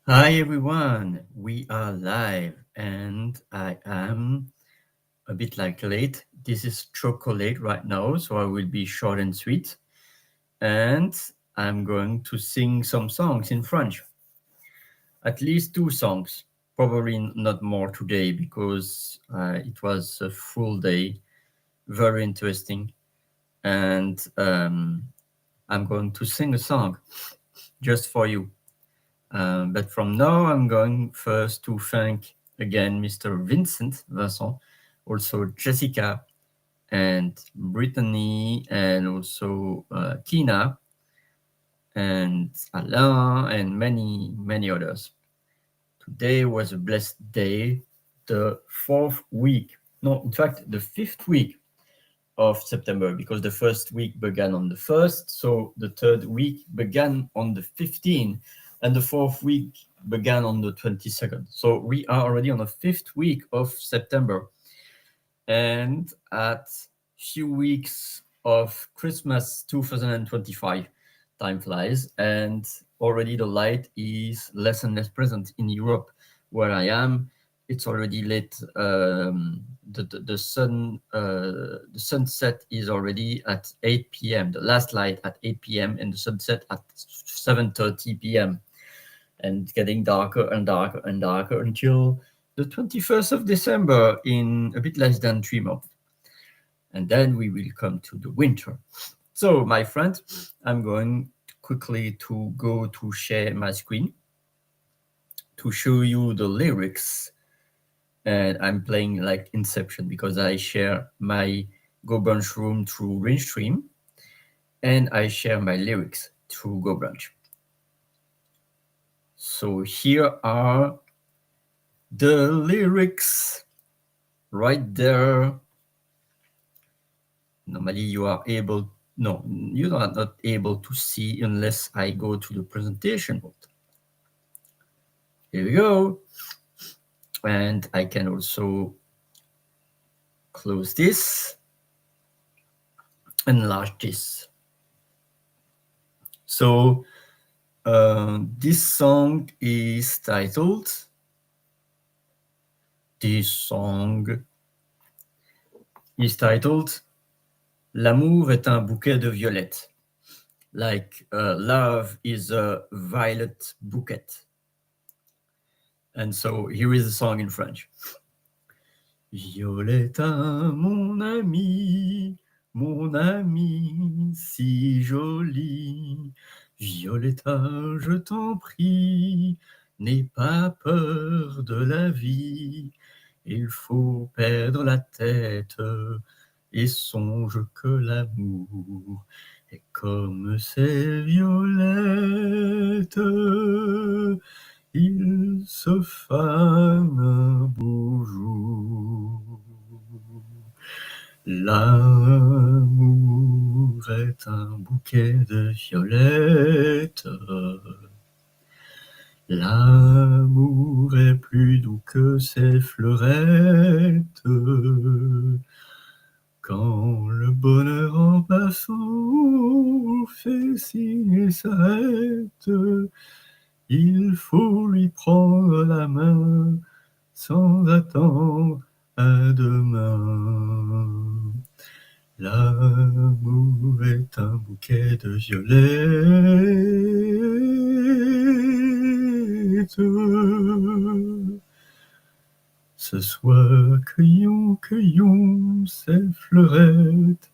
Hi everyone, we are live and I am a bit like late. This is chocolate right now, so I will be short and sweet. And I'm going to sing some songs in French. At least two songs, probably not more today because it was a full day, very interesting. And I'm going to sing a song just for you. But from now, I'm going first to thank again Mr. Vincent, also Jessica and Brittany, and also Kina and Alain, and many, many others. Today was a blessed day, the fourth week, no, in fact, the fifth week of September, because the first week began on the 1st, so the third week began on the 15th, and the fourth week began on the 22nd. So we are already on the fifth week of September, and at few weeks of Christmas 2025. Time flies, and already the light is less and less present in Europe, where I am. It's already late. The sunset is already at 8 p.m. The last light at 8 p.m. and the sunset at 7:30 p.m. and getting darker and darker and darker until the 21st of December in a bit less than 3 months. And then we will come to the winter. So, my friend, I'm going quickly to go to share my screen to show you the lyrics. And I'm playing like Inception because I share my Go Brunch room through Restream and I share my lyrics through Go Brunch. So here are the lyrics right there. Normally you are able, no, you are not able to see unless I go to the presentation mode. Here we go. And I can also close this, enlarge this. So this song is titled, L'amour est un bouquet de violettes. Like love is a violet bouquet. And so here is the song in French. Violetta, mon ami, si jolie. Violetta, je t'en prie, n'aie pas peur de la vie. Il faut perdre la tête et songe que l'amour est comme ces violettes. Il se fane un beau jour. L'amour est un bouquet de violettes. L'amour est plus doux que ces fleurettes. Quand le bonheur en passant fait signe et s'arrête, il faut lui prendre la main sans attendre à demain. L'amour est un bouquet de violettes. Ce soir, cueillons, cueillons ces fleurettes,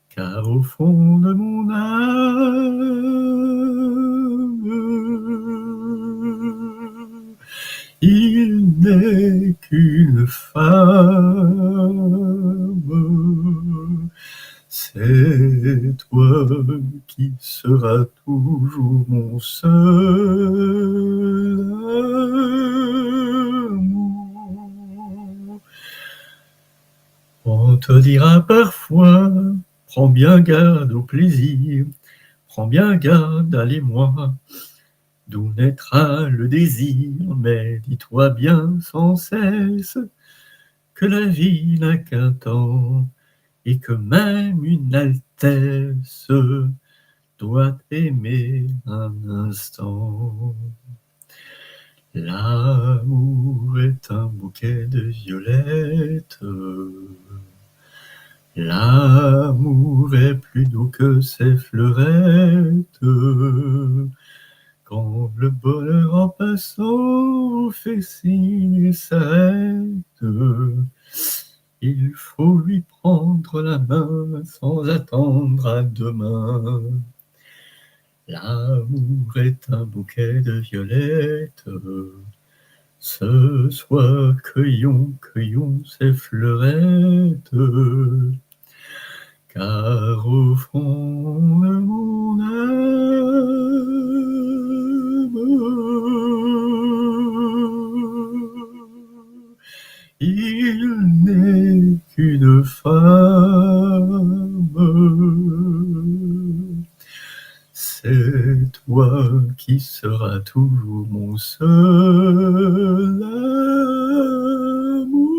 car au fond de mon âme, il n'est qu'une femme. C'est toi qui seras toujours mon seul amour. On te dira parfois, prends bien garde au plaisir, prends bien garde à l'émoi, d'où naîtra le désir, mais dis-toi bien sans cesse que la vie n'a qu'un temps et que même une altesse doit aimer un instant. L'amour est un bouquet de violettes. L'amour est plus doux que ses fleurettes. Quand le bonheur en passant fait signe et s'arrête, il faut lui prendre la main sans attendre à demain. L'amour est un bouquet de violettes. Ce soir, cueillons, cueillons ces fleurettes. Car au fond de mon âme, il n'est qu'une femme. C'est toi qui seras toujours mon seul amour.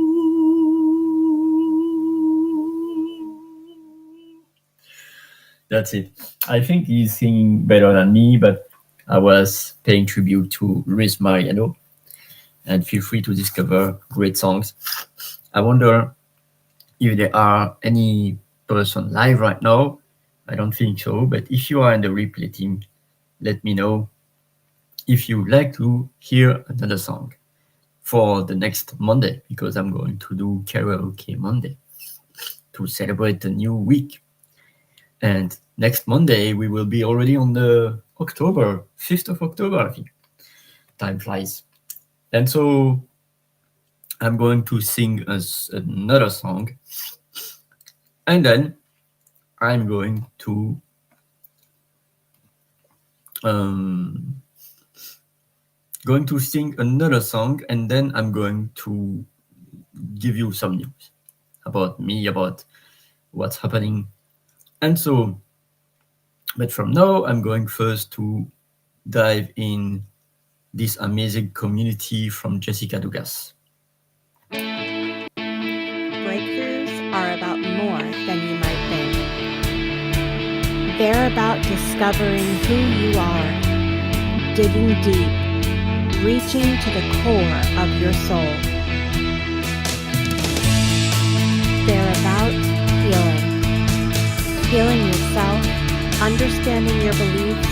That's it. I think he's singing better than me, but I was paying tribute to Luis Mariano. And feel free to discover great songs. I wonder if there are any person live right now. I don't think so, but if you are in the replay team, let me know if you would like to hear another song for the next Monday, because I'm going to do Karaoke Monday to celebrate the new week. And next Monday, we will be already on the October, 5th of October, I think. Time flies. And so I'm going to sing another song. And then I'm going to sing another song, and then I'm going to give you some news about me, about what's happening. And so, but from now, I'm going first to dive in this amazing community from Jessica Dugas. Breakthroughs are about more than you might think. They're about discovering who you are, digging deep, reaching to the core of your soul. They're about healing yourself, understanding your beliefs,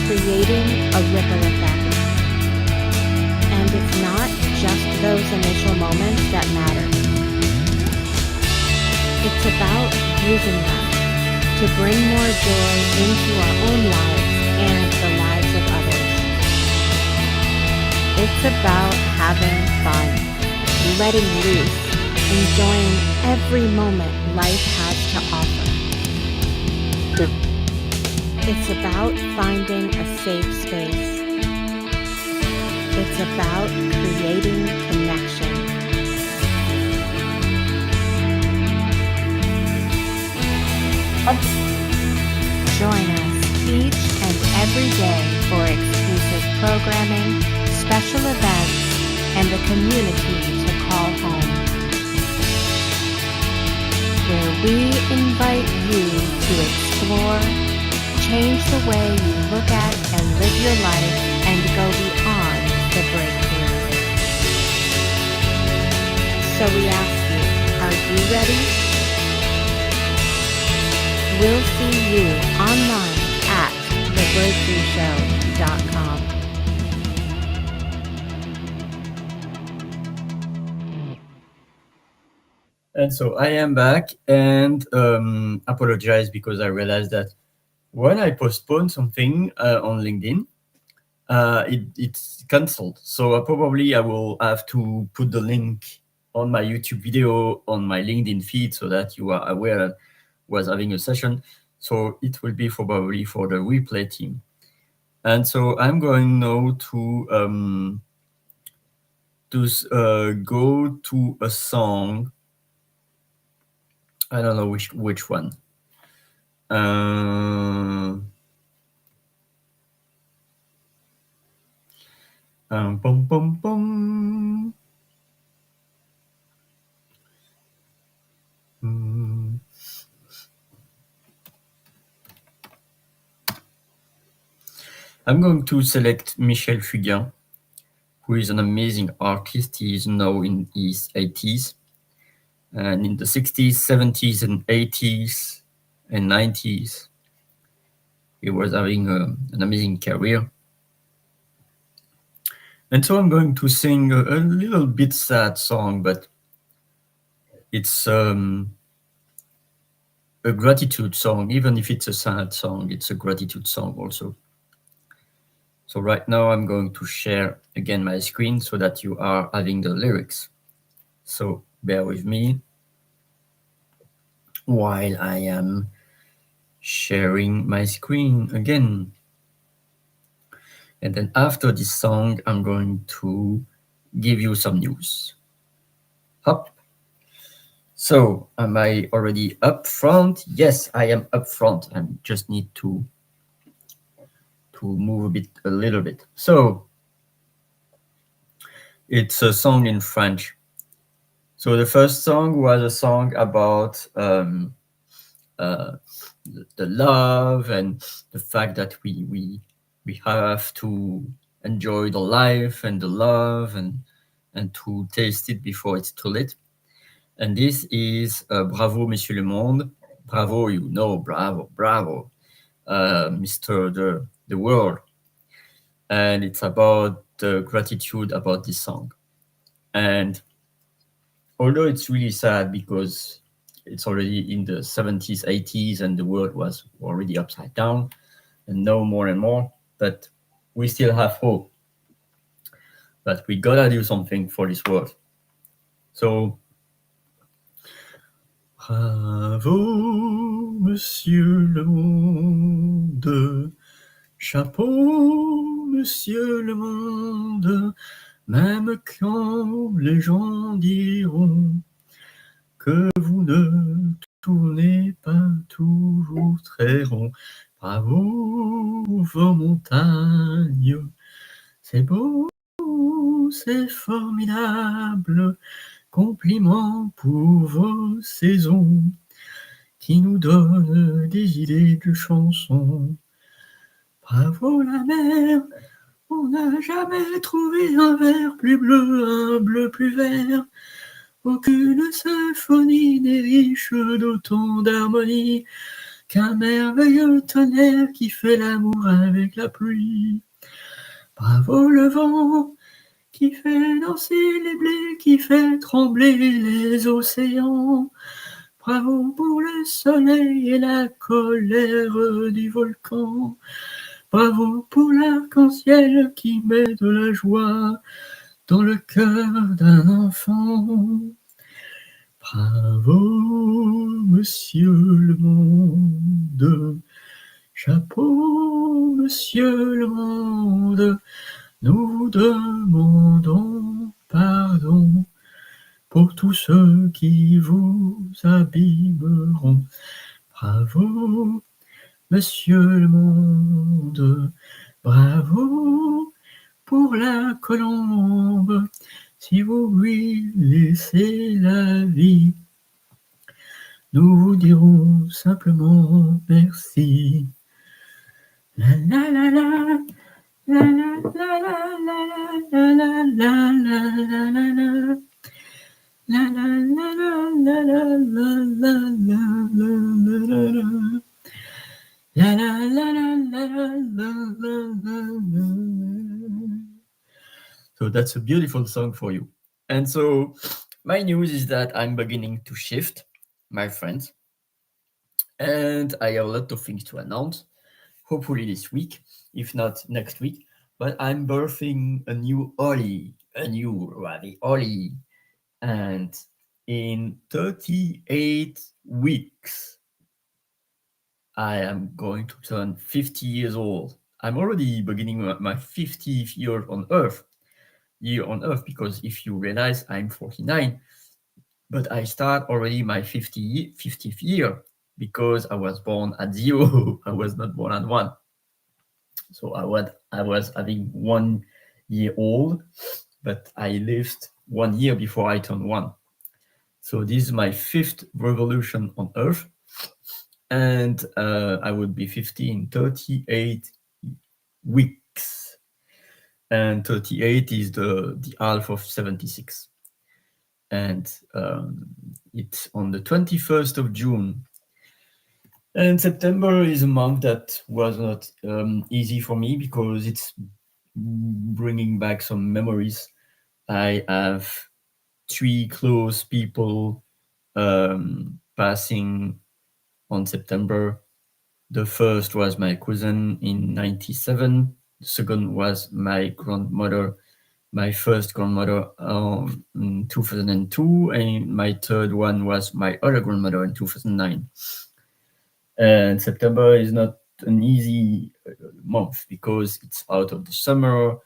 creating a ripple effect. And it's not just those initial moments that matter. It's about using them to bring more joy into our own lives and the lives of others. It's about having fun, letting loose, enjoying every moment life has to offer. It's about finding a safe space. It's about creating connection. Join us each and every day for exclusive programming, special events, and the community to call home, where we invite you to explore, change the way you look at and live your life, and go beyond the breakthrough. So we ask you, are you ready? We'll see you online at thebreakthroughshow.com. And so I am back, and apologize because I realized that when I postpone something on LinkedIn, it's cancelled. So probably I will have to put the link on my YouTube video on my LinkedIn feed so that you are aware that I was having a session. So it will be probably for the replay team. And so I'm going now to go to a song. I don't know which one. Bum, bum, bum. I'm going to select Michel Fugain, who is an amazing artist. He is now in his 80s. And in the 60s, 70s, and 80s and 90s, he was having an amazing career. And so I'm going to sing a little bit sad song, but it's a gratitude song. Even if it's a sad song, it's a gratitude song also. So right now I'm going to share again my screen so that you are having the lyrics. So bear with me while I am sharing my screen again. And then after this song, I'm going to give you some news. Hop. So am I already up front? Yes, I am up front. I just need to move a little bit. So it's a song in French. So the first song was a song about the love and the fact that we have to enjoy the life and the love and to taste it before it's too late. And this is Bravo, Monsieur le Monde. Bravo, you know, bravo, bravo, Mr. The World. And it's about the gratitude about this song. And although it's really sad because it's already in the 70s, 80s, and the world was already upside down, and no more and more, but we still have hope that we gotta do something for this world. So, bravo, Monsieur le Monde, chapeau, Monsieur le Monde, même quand les gens diront que vous ne tournez pas toujours très rond. Bravo, vos montagnes, c'est beau, c'est formidable. Compliments pour vos saisons qui nous donnent des idées de chansons. Bravo la mer, on n'a jamais trouvé un vert plus bleu, un bleu plus vert. Aucune symphonie n'est riche d'autant d'harmonie qu'un merveilleux tonnerre qui fait l'amour avec la pluie. Bravo le vent qui fait danser les blés, qui fait trembler les océans. Bravo pour le soleil et la colère du volcan. Bravo pour l'arc-en-ciel qui met de la joie dans le cœur d'un enfant. Bravo, Monsieur le Monde. Chapeau, Monsieur le Monde. Nous vous demandons pardon pour tous ceux qui vous abîmeront. Bravo, Monsieur le Monde. Bravo pour la colombe. Si vous lui laissez la vie, nous vous dirons simplement merci. La la la la. La la la la la la la la la la la. La la la la la la la la la la la. La la la la la la la la. So that's a beautiful song for you. And so my news is that I'm beginning to shift, my friends. And I have a lot of things to announce, hopefully this week, if not next week. But I'm birthing a new Ollie, a new ravioli. And in 38 weeks, I am going to turn 50 years old. I'm already beginning my 50th year on Earth, because if you realize I'm 49, but I start already my 50th year because I was born at 0. I was not born at 1. So I was having 1 year old, but I lived 1 year before I turned 1. So this is my 5th revolution on Earth, and I would be 50 in 38 weeks. and 38 is the half of 76. And it's on the 21st of June. And September is a month that was not easy for me because it's bringing back some memories. I have three close people passing on September. The first was my cousin in 97. The second was my grandmother, my first grandmother in 2002. And my third one was my other grandmother in 2009. And September is not an easy month because it's out of the summer.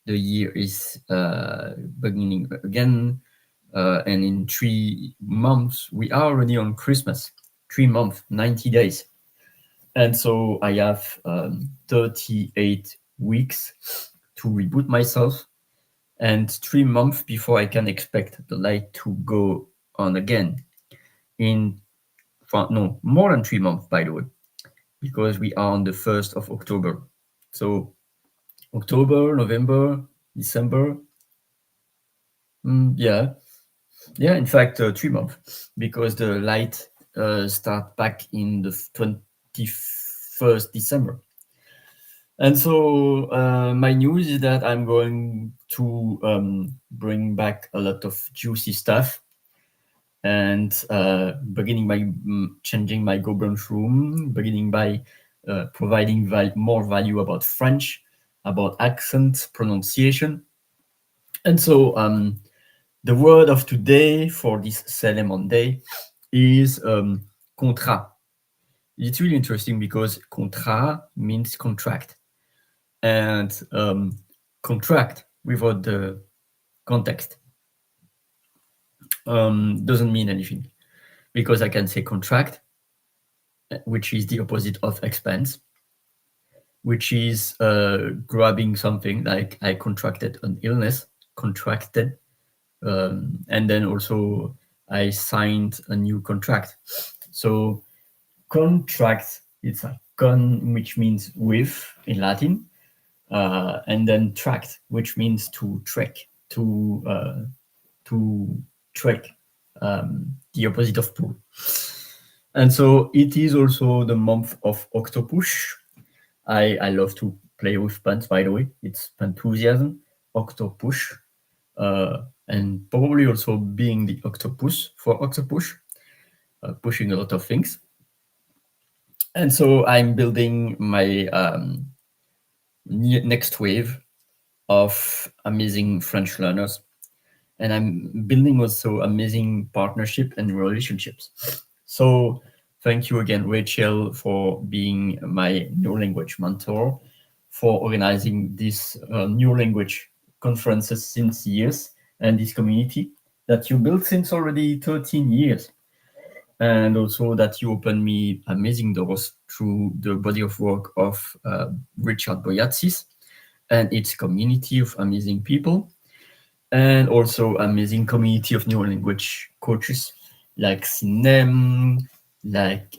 The year is beginning again. And in 3 months, we are already on Christmas. 3 months, 90 days. And so I have 38 weeks to reboot myself and 3 months before I can expect the light to go on again. No, more than 3 months, by the way, because we are on the 1st of October. So October, November, December, yeah, in fact, 3 months, because the light start back in the 21st December. And so my news is that I'm going to bring back a lot of juicy stuff and beginning by changing my governance room, beginning by providing more value about French, about accent, pronunciation. And so the word of today for this CeleMonday is contrat. It's really interesting because contrat means contract. And contract without the context doesn't mean anything, because I can say contract, which is the opposite of expense, which is grabbing something, like I contracted an illness, contracted, and then also I signed a new contract. So contract, it's a con, which means with in Latin, and then tract, which means to trek, to trek, the opposite of pull. And so it is also the month of octopus. I love to play with puns, by the way. It's enthusiasm, octopus, and probably also being the octopus for octopus, pushing a lot of things. And so I'm building my next wave of amazing French learners. And I'm building also amazing partnership and relationships. So thank you again, Rachel, for being my new language mentor, for organizing this new language conferences since years, and this community that you built since already 13 years. And also that you opened me amazing doors through the body of work of Richard Boyatzis and its community of amazing people, and also amazing community of new language coaches like Sinem, like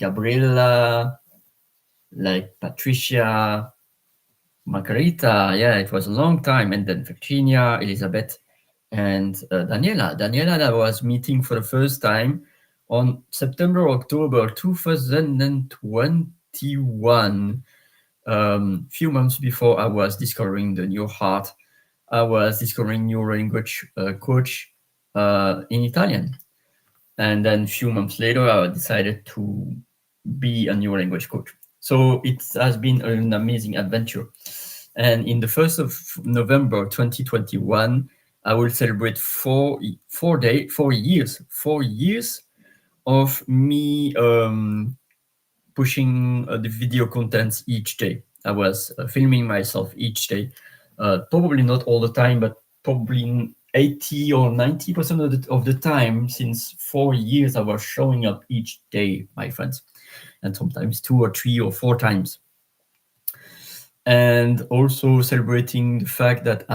Gabriela, like Patricia, Margarita. Yeah, it was a long time. And then Virginia, Elizabeth, and Daniela. Daniela that was meeting for the first time on September, October 2021. Few months before I was discovering the new heart, I was discovering new language coach in Italian. And then a few months later, I decided to be a new language coach. So it has been an amazing adventure. And in the 1st of November 2021, I will celebrate 4 years of me pushing the video contents each day. I was filming myself each day. Probably not all the time, but probably 80 or 90% of the time, since 4 years, I was showing up each day, my friends, and sometimes 2 or 3 or 4 times. And also celebrating the fact that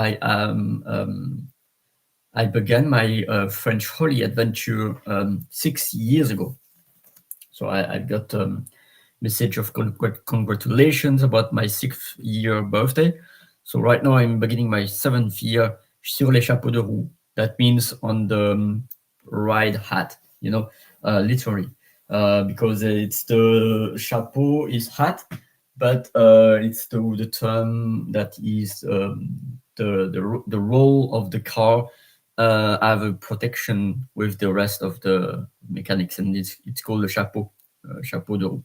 I began my French Holy adventure 6 years ago. So I got message of congratulations about my 6th year birthday. So right now I'm beginning my 7th year sur les chapeaux de roue. That means on the ride hat, literally, because it's the chapeau is hat, but it's the term that is the role of the car have a protection with the rest of the mechanics, and it's called the chapeau de roue.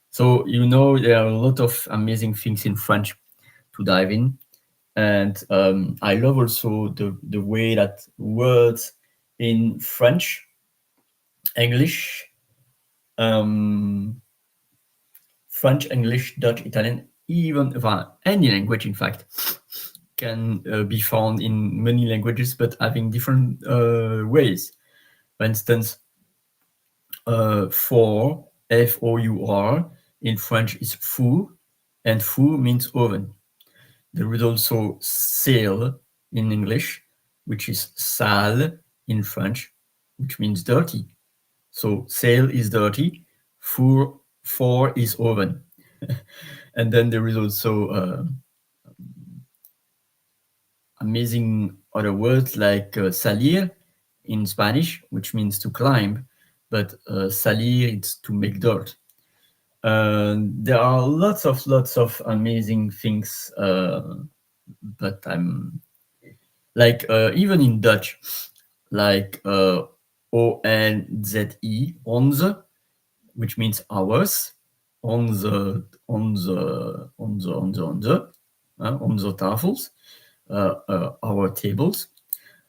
So there are a lot of amazing things in French to dive in. And I love also the way that words in French, English, French, English, Dutch, Italian, even any language, in fact, can be found in many languages, but having different ways. For instance, for, F-O-U-R, in French is four, and four means oven. There is also sale in English, which is sale in French, which means dirty. So sale is dirty, four is oven. And then there is also amazing other words like salir in Spanish, which means to climb, but salir it's to make dirt. There are lots of amazing things, but I'm like even in Dutch, like O-N-Z-E, onze, which means hours, onze tafels, our tables.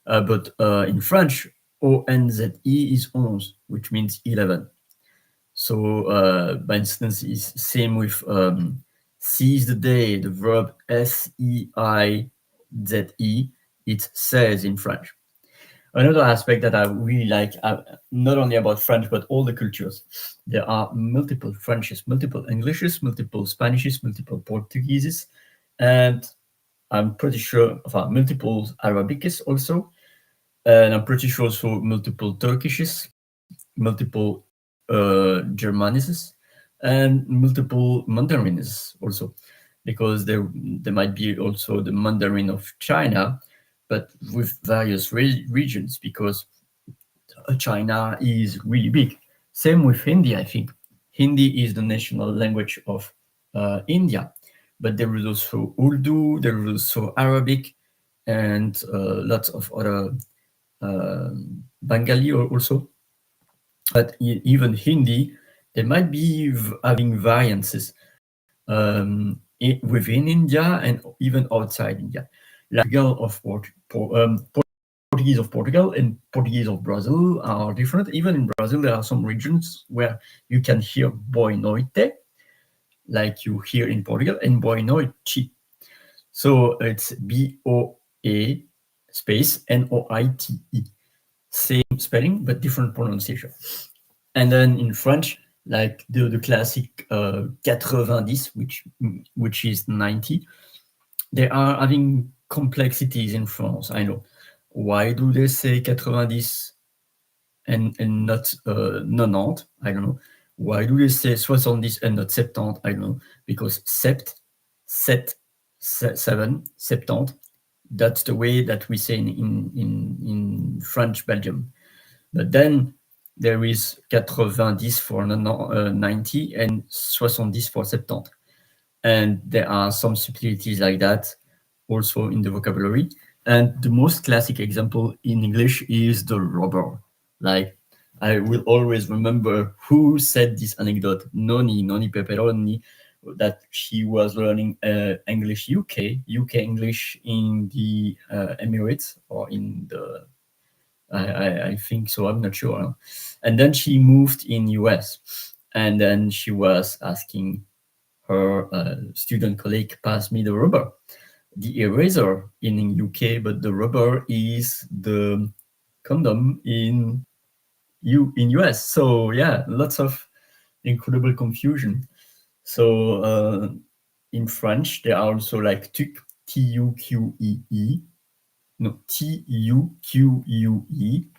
But in French, O-N-Z-E is onze, which means 11. So, by instance, is same with seize the day, the verb S-E-I-Z-E, it says in French. Another aspect that I really like, not only about French, but all the cultures, there are multiple Frenches, multiple Englishes, multiple Spanishes, multiple Portugueses, and I'm pretty sure multiple Arabics also, and I'm pretty sure also multiple Turkishes, multiple Germanises, and multiple Mandarines also, because there might be also the Mandarin of China, but with various regions, because China is really big. Same with Hindi, I think. Hindi is the national language of India, but there is also Urdu, there is also Arabic, and lots of other Bengali also. But even Hindi, there might be having variances within India and even outside India. Like Portuguese of Portugal and Portuguese of Brazil are different. Even in Brazil, there are some regions where you can hear boa noite, like you hear in Portugal, and boa noite. So it's B-O-A space N-O-I-T-E. Same spelling, but different pronunciation. And then in French, like the classic 90, which is 90, they are having complexities in France. I know. Why do they say 90 and not 90? I don't know. Why do they say 70 and not 70? I don't know. Because sept, 7, 70. That's the way that we say in French Belgium. But then there is 90 for 90 and 70 for 70. And there are some subtleties like that also in the vocabulary. And the most classic example in English is the rubber. Like, I will always remember who said this anecdote, Noni Pepperoni, that she was learning English UK English in the Emirates, or in the I think so, I'm not sure. And then she moved in US, and then she was asking her student colleague, pass me the rubber, the eraser in UK, but the rubber is the condom in US. So yeah, lots of incredible confusion. So in French, there are also like tuque, T-U-Q-E-E, no, T-U-Q-U-E,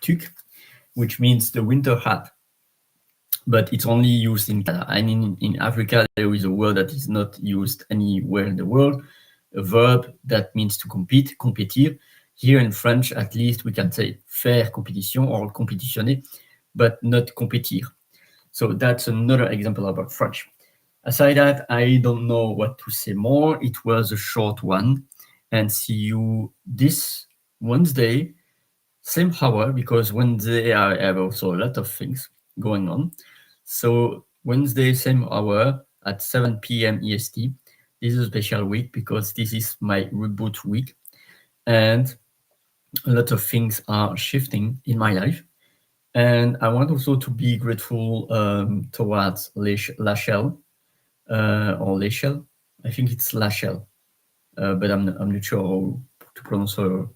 tuque, which means the winter hat. But it's only used in Canada. And in Africa, there is a word that is not used anywhere in the world. a verb that means to compete, compétir. Here in French, at least we can say faire compétition or compétitionner, but not compétir. So that's another example about French. Aside that, I don't know what to say more. It was a short one, and see you this Wednesday, same hour, because Wednesday I have also a lot of things going on. So Wednesday, same hour at 7 p.m. EST. This is a special week because this is my reboot week, and a lot of things are shifting in my life. And I want also to be grateful towards Lachelle, or Lachelle. I think it's Lachelle, but I'm not sure how to pronounce her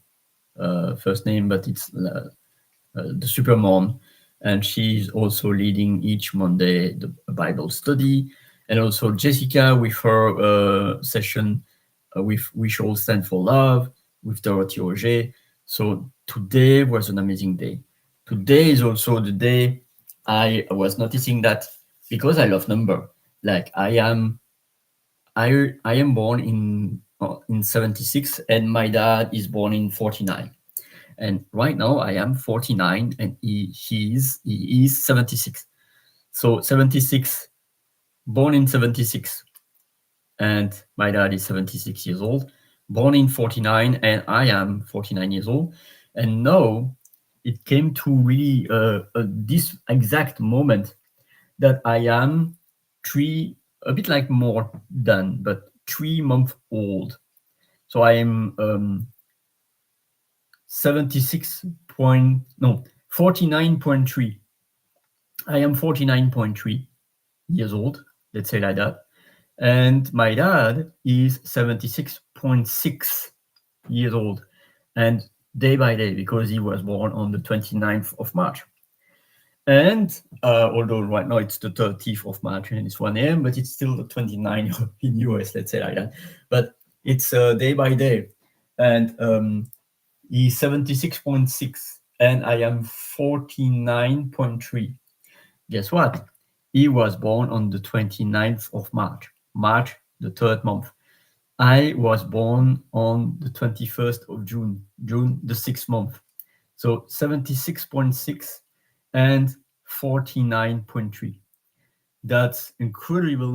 first name, but it's the super mom, and she's also leading each Monday the Bible study, and also Jessica with her session with We Shall Stand for Love with Dorothy Auger. So today was an amazing day. Today is also the day I was noticing that, because I love number, like I am born in 76, and my dad is born in 49. And right now I am 49 and he is 76. So 76, born in 76, and my dad is 76 years old, born in 49, and I am 49 years old. And now it came to really this exact moment that I am a bit like more than, but 3 months old. So I am 49.3. I am 49.3 years old, let's say like that. And my dad is 76.6 years old. And day by day, because he was born on the 29th of March. And although right now it's the 30th of March and it's 1 a.m., but it's still the 29th in US, let's say like that. But it's day by day. And he's 76.6 and I am 49.3. Guess what? He was born on the 29th of March, the third month. I was born on the 21st of June, the sixth month. So 76.6 and 49.3. That's incredible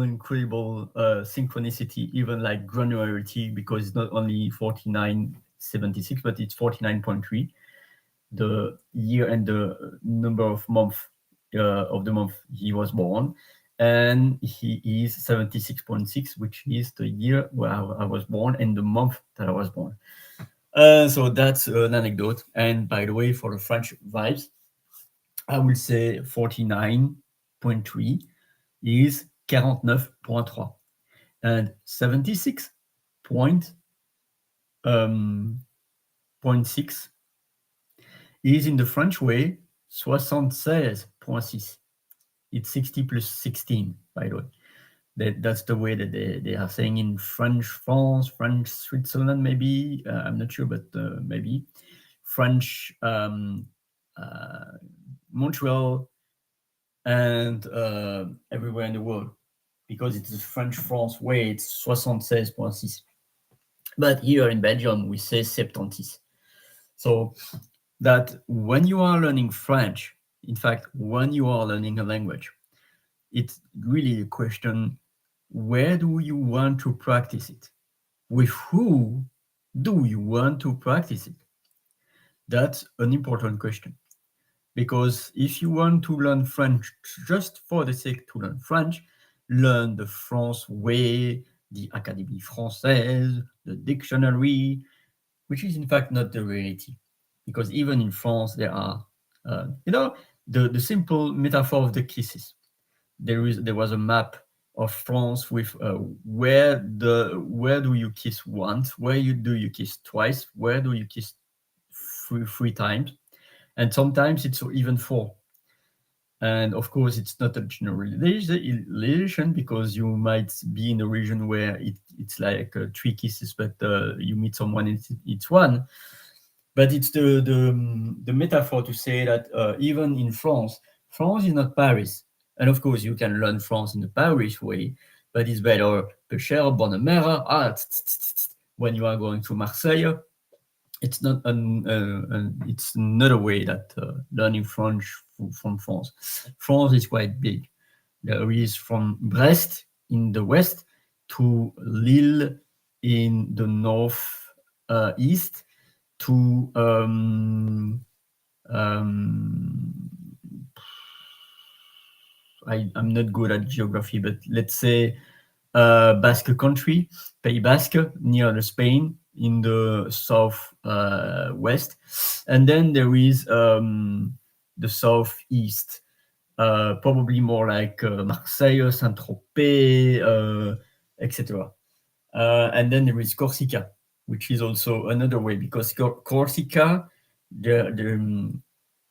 synchronicity, even like granularity, because it's not only 49.76, but it's 49.3, the year and the number of month of the month he was born. And he is 76.6, which is the year where I was born and the month that I was born. So that's an anecdote. And by the way, for the French vibes, I will say 49.3 is 49.3, and 76.6 is in the French way 76.6. It's 60 plus 16, by the way. That's the way that they are saying in French France, French Switzerland, maybe. I'm not sure, but maybe. French Montreal, and everywhere in the world. Because it's the French France way, it's 76.6. But here in Belgium, we say 70. So that when you are learning French, in fact, when you are learning a language, it's really a question, where do you want to practice it? With who do you want to practice it? That's an important question. Because if you want to learn French just for the sake to learn French, learn the France way, the Académie Française, the dictionary, which is in fact not the reality. Because even in France, there are, the simple metaphor of the kisses. There was a map of France with where do you kiss once, do you kiss twice, where do you kiss three times, and sometimes it's even 4. And of course, it's not a generalization, because you might be in a region where it's like 3 kisses, but you meet someone and it's 1. But it's the metaphor to say that even in France is not Paris. And of course, you can learn France in the Paris way, but it's better, peu cher, bonne mère, when you are going to Marseille, it's not it's another way that learning French from France. France is quite big. There is from Brest in the west to Lille in the north east to um, I'm not good at geography, but let's say Basque country, Pays Basque, near the Spain in the south west, and then there is the southeast, probably more like Marseille, Saint-Tropez, etc. And then there is Corsica, which is also another way because Corsica,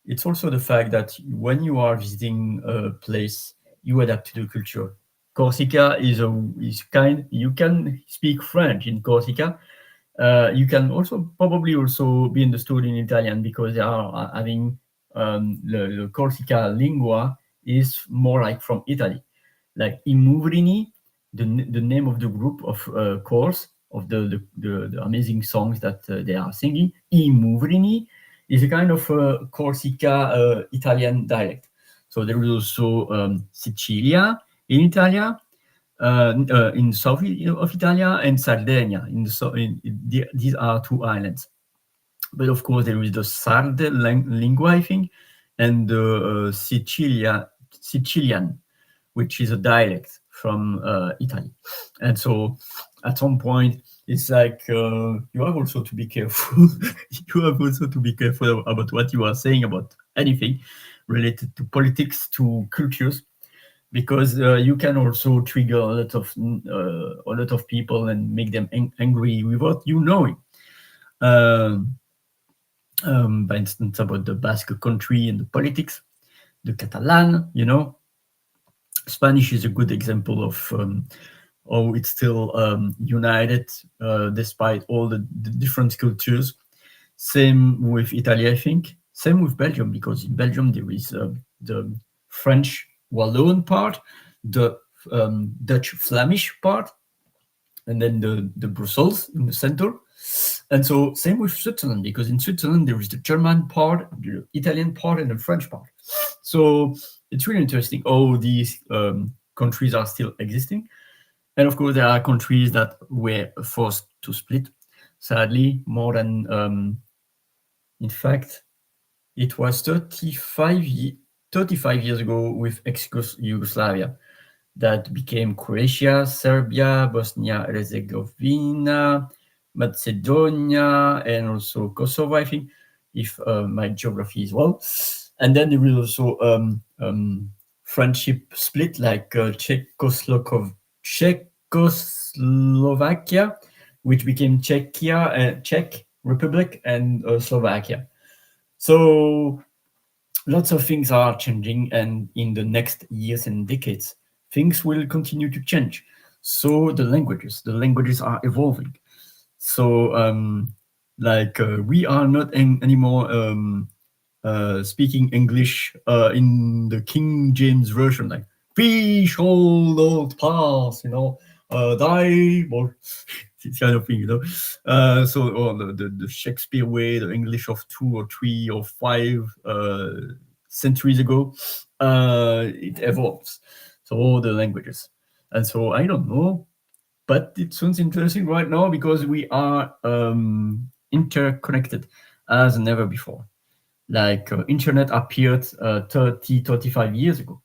it's also the fact that when you are visiting a place, you adapt to the culture. Corsica is kind. You can speak French in Corsica. You can also probably also be understood in Italian because they are having the Corsica lingua is more like from Italy. Like Imuvrini, the name of the group of chorus of the amazing songs that they are singing. Imuvrini is a kind of Corsica Italian dialect. So there is also Sicilia in Italia, in south of Italia, and Sardinia. These are two islands. But of course, there is the Sarde lingua, I think, and the Sicilian, which is a dialect from Italy. And so at some point, it's like you have also to be careful. You have also to be careful about what you are saying about anything related to politics, to cultures, because you can also trigger a lot of people and make them angry without you knowing. Um, by instance, about the Basque country and the politics, the Catalan, Spanish is a good example of how it's still united despite all the different cultures. Same with Italy, I think. Same with Belgium, because in Belgium there is the French Walloon part, the Dutch Flemish part, and then the Brussels in the center. And so same with Switzerland, because in Switzerland there is the German part, the Italian part, and the French part. So it's really interesting. All these countries are still existing. And of course, there are countries that were forced to split. Sadly, more than, in fact, it was 35 years ago with ex-Yugoslavia that became Croatia, Serbia, Bosnia-Herzegovina, Macedonia, and also Kosovo, I think, if my geography is well. And then there is also friendship split, like Czechoslovakia, which became Czechia, Czech Republic, and Slovakia. So lots of things are changing, and in the next years and decades, things will continue to change. So the languages are evolving. So we are not anymore speaking English in the King James version, like "we shall not pass," die, or this kind of thing, So the Shakespeare way, the English of 2 or 3 or 5 centuries ago, it evolves. So all the languages, and so I don't know, but it sounds interesting right now because we are interconnected as never before. Like internet appeared 35 years ago,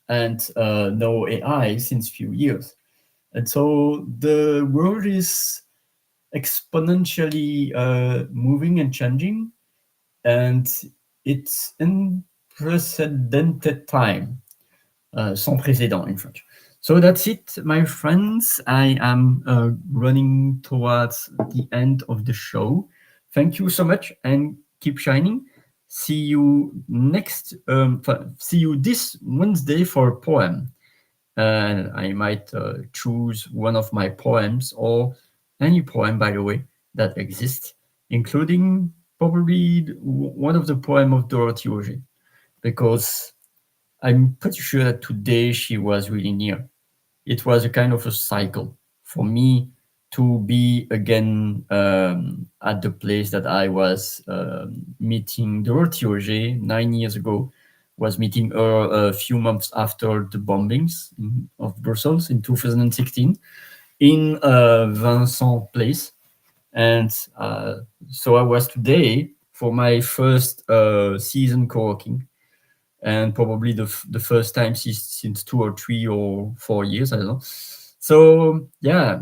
and no AI since few years. And so the world is exponentially moving and changing, and it's unprecedented time, sans précédent in French. So that's it, my friends. I am running towards the end of the show. Thank you so much, and keep shining. See you see you this Wednesday for a poem. And I might choose one of my poems, or any poem, by the way, that exists, including probably one of the poem of Dorothy Auger, because I'm pretty sure that today she was really near. It was a kind of a cycle for me to be again at the place that I was meeting Dorothy Auger 9 years ago. Was meeting her a few months after the bombings of Brussels in 2016 in Vincent Place. And so I was today for my first season co-working, and probably the first time since 2 or 3 or 4 years, I don't know. So yeah,